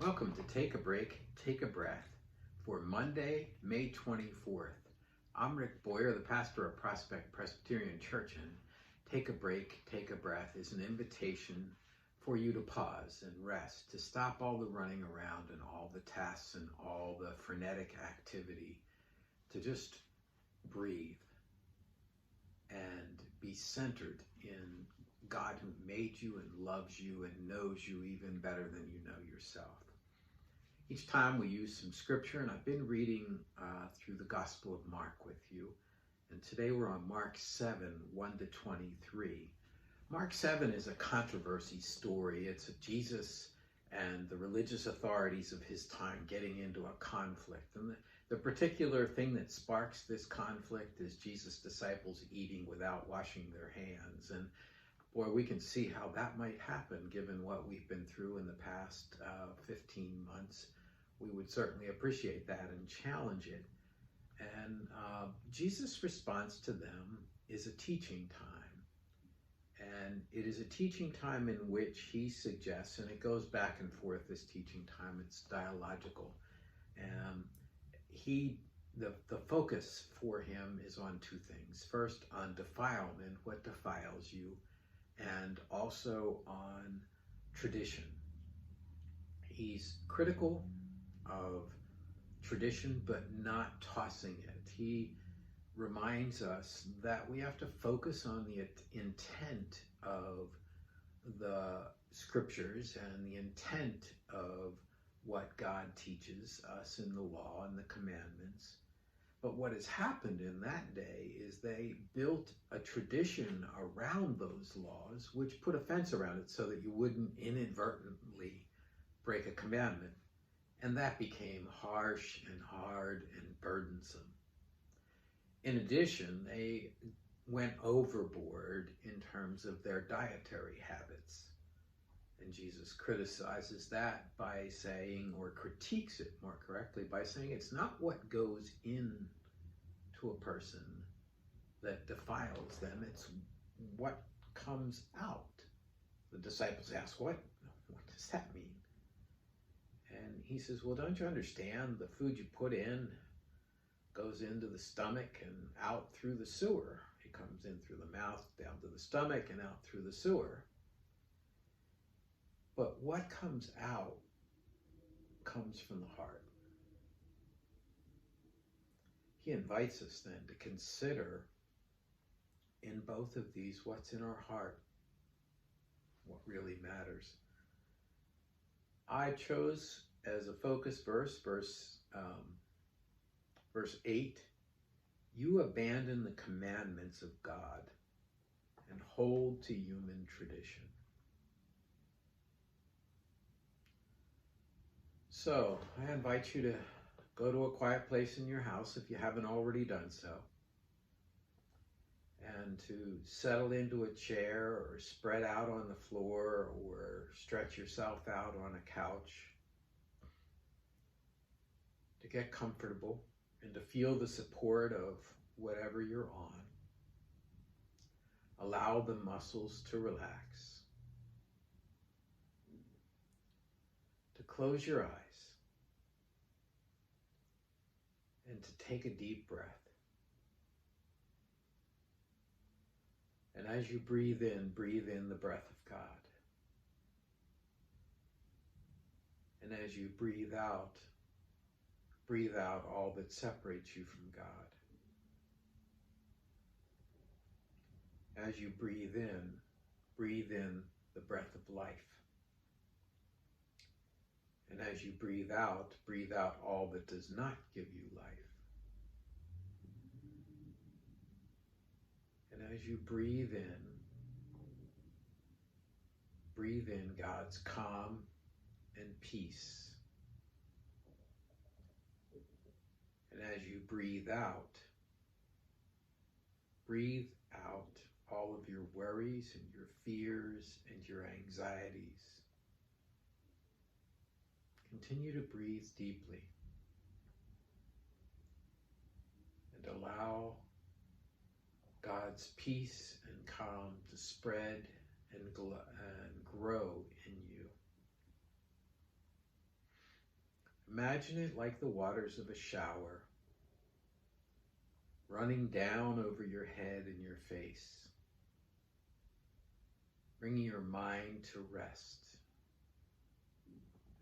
Welcome to Take a Break, Take a Breath for Monday, May 24th. I'm Rick Boyer, the pastor of Prospect Presbyterian Church, and Take a Break, Take a Breath is an invitation for you to pause and rest, to stop all the running around and all the tasks and all the frenetic activity, to just breathe and be centered in God who made you and loves you and knows you even better than you know yourself. Each time we use some scripture, and I've been reading through the Gospel of Mark with you, and today we're on Mark 7, 1 to 23. Mark 7 is a controversy story. It's of Jesus and the religious authorities of his time getting into a conflict. And the particular thing that sparks this conflict is Jesus' disciples eating without washing their hands. And boy, we can see how that might happen given what we've been through in the past 15 months. We would certainly appreciate that and challenge it. And Jesus' response to them is a teaching time. And it is a teaching time in which he suggests, and it goes back and forth, this teaching time, it's dialogical. And the focus for him is on two things. First, on defilement, what defiles you, and also on tradition. He's critical of tradition, but not tossing it. He reminds us that we have to focus on the intent of the scriptures and the intent of what God teaches us in the law and the commandments. But what has happened in that day is they built a tradition around those laws, which put a fence around it so that you wouldn't inadvertently break a commandment. And that became harsh and hard and burdensome. In addition, they went overboard in terms of their dietary habits. And Jesus criticizes that by saying, or critiques it more correctly, by saying it's not what goes in to a person that defiles them, it's what comes out. The disciples ask, what does that mean? And he says, well, don't you understand? The food you put in goes into the stomach and out through the sewer. It comes in through the mouth, down to the stomach, and out through the sewer. But what comes out comes from the heart. He invites us then to consider in both of these what's in our heart, what really matters. I chose as a focus verse 8, you abandon the commandments of God and hold to human tradition. So I invite you to go to a quiet place in your house if you haven't already done so, and to settle into a chair or spread out on the floor or stretch yourself out on a couch, to get comfortable and to feel the support of whatever you're on. Allow the muscles to relax. To close your eyes and to take a deep breath. And as you breathe in the breath of God. And as you breathe out all that separates you from God. As you breathe in the breath of life. And as you breathe out all that does not give you life. And as you breathe in God's calm and peace. And as you breathe out all of your worries and your fears and your anxieties. Continue to breathe deeply and allow God's peace and calm to spread and grow in you. imagine it like the waters of a shower, running down over your head and your face, bringing your mind to rest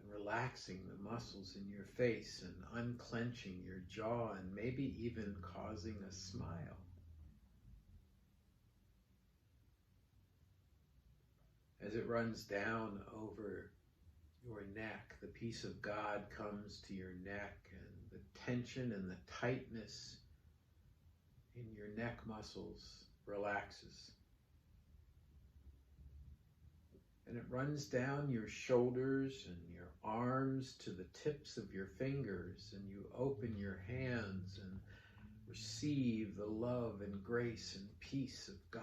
and relaxing the muscles in your face and unclenching your jaw and maybe even causing a smile. As it runs down over your neck, the peace of God comes to your neck, and the tension and the tightness in your neck muscles relaxes. And it runs down your shoulders and your arms to the tips of your fingers, and you open your hands and receive the love and grace and peace of God.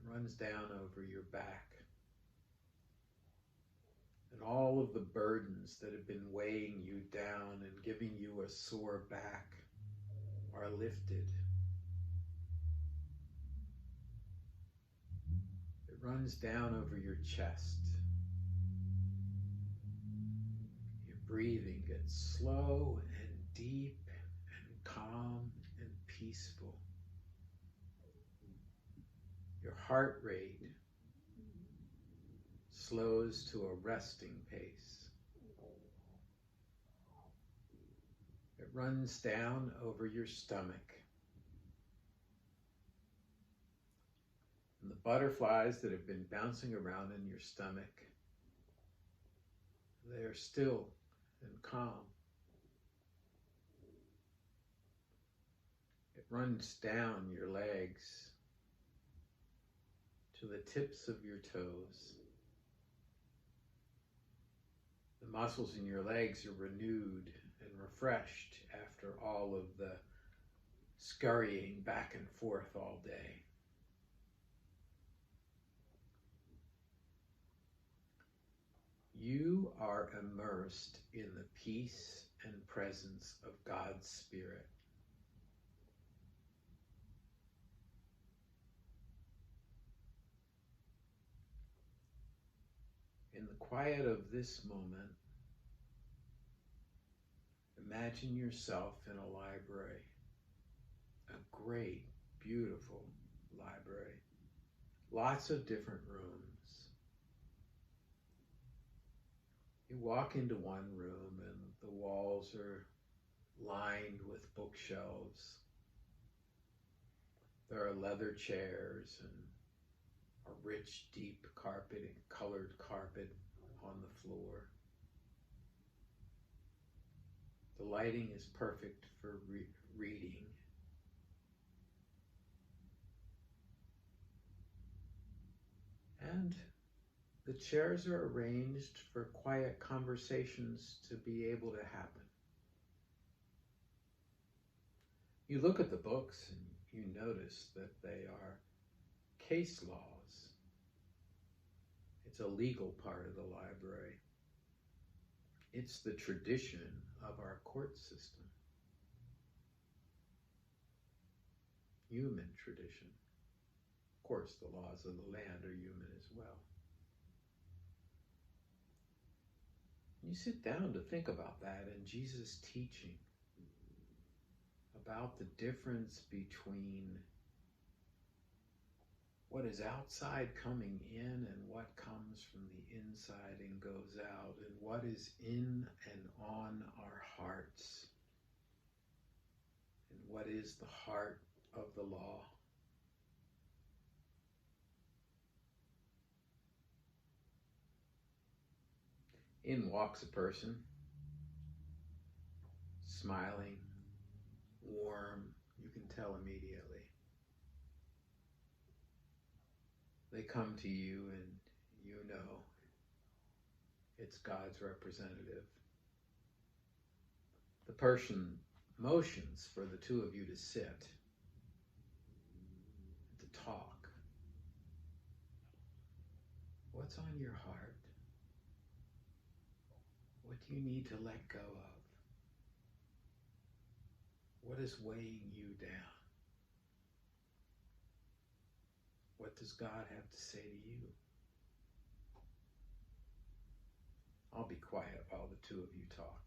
Runs down over your back, and all of the burdens that have been weighing you down and giving you a sore back are lifted. It runs down over your chest. Your breathing gets slow and deep and calm and peaceful. Your heart rate slows to a resting pace. It runs down over your stomach. And the butterflies that have been bouncing around in your stomach, they are still and calm. It runs down your legs to the tips of your toes. The muscles in your legs are renewed and refreshed after all of the scurrying back and forth all day. You are immersed in the peace and presence of God's Spirit. In the quiet of this moment, imagine yourself in a library, a great, beautiful library, lots of different rooms. You walk into one room and the walls are lined with bookshelves. There are leather chairs and a rich, deep carpeting, colored carpet on the floor. The lighting is perfect for reading. And the chairs are arranged for quiet conversations to be able to happen. You look at the books and you notice that they are case laws. It's a legal part of the library. It's the tradition of our court system. Human tradition. Of course, the laws of the land are human as well. You sit down to think about that and Jesus' teaching about the difference between what is outside coming in and what comes from the inside and goes out, and what is in and on our hearts, and what is the heart of the law. In walks a person, smiling, warm, you can tell immediately. They come to you and you know it's God's representative. The person motions for the two of you to sit, to talk. What's on your heart? What do you need to let go of? What is weighing you down? What does God have to say to you? I'll be quiet while the two of you talk.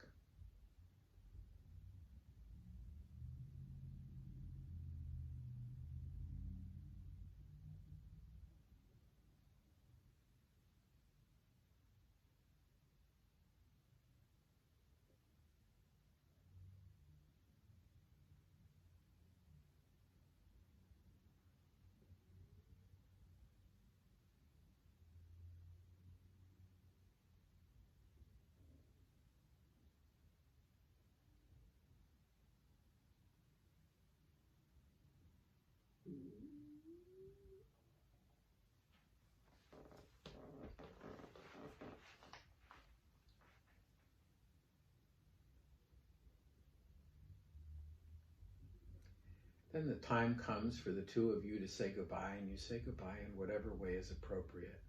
Then the time comes for the two of you to say goodbye, and you say goodbye in whatever way is appropriate.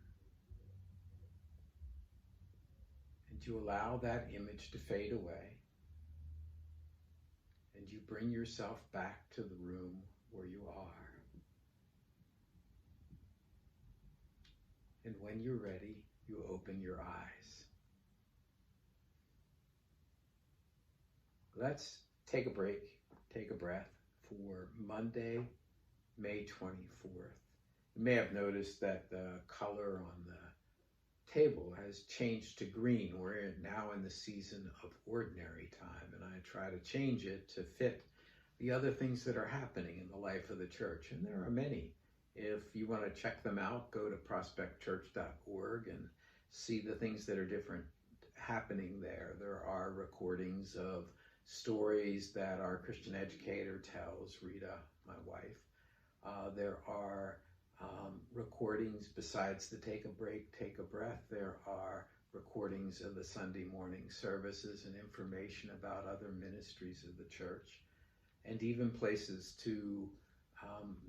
And you allow that image to fade away. And you bring yourself back to the room where you are. And when you're ready, you open your eyes. Let's take a break, take a breath for Monday, May 24th. You may have noticed that the color on the table has changed to green. We're now in the season of ordinary time, and I try to change it to fit the other things that are happening in the life of the church, and there are many. If you want to check them out, go to prospectchurch.org and see the things that are different happening there. There are recordings of stories that our Christian educator tells, Rita, my wife. There are recordings besides the Take a Break, Take a Breath. There are recordings of the Sunday morning services and information about other ministries of the church, and even places to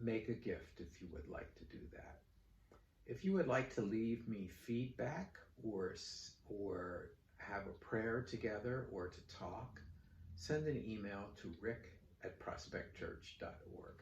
make a gift if you would like to do that. If you would like to leave me feedback or have a prayer together or to talk, send an email to rick@prospectchurch.org.